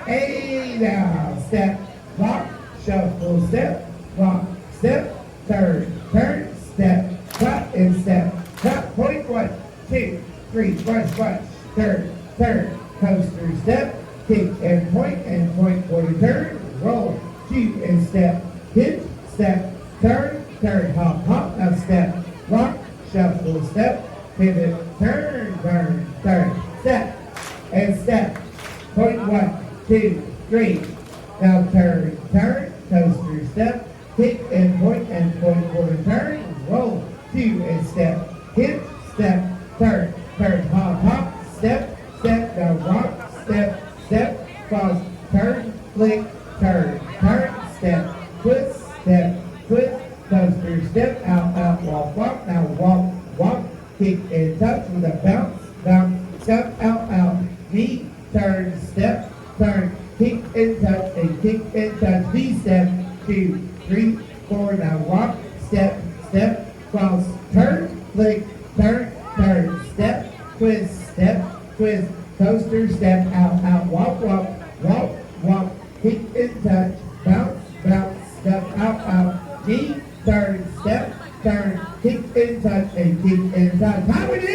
A now, step, rock, shuffle, step, rock, step, turn, step, cut, and step, cut, point, 1, 2, 3, squash, turn, coaster, step, kick and point for the turn, roll, shoot and step, hitch, step, turn, hop, now step, rock, shuffle, step, pivot, turn, step, and step, point, 1, 2, 3, now turn, coaster, step, kick and point for the turn, roll, shoot and step, hitch, step, turn, hop, step, now rock, step, cross, turn, flick, turn, step, twist, coaster, step, out, walk, now walk, kick and touch with a bounce, step, out, knee, turn, step, kick and touch, V-step, 2, 3, 4, now walk, step, cross, turn, flick, turn, step, twist, coaster, step, out, walk, kick and touch, bounce, step, out, knee, turn, step, kick and touch, How we do?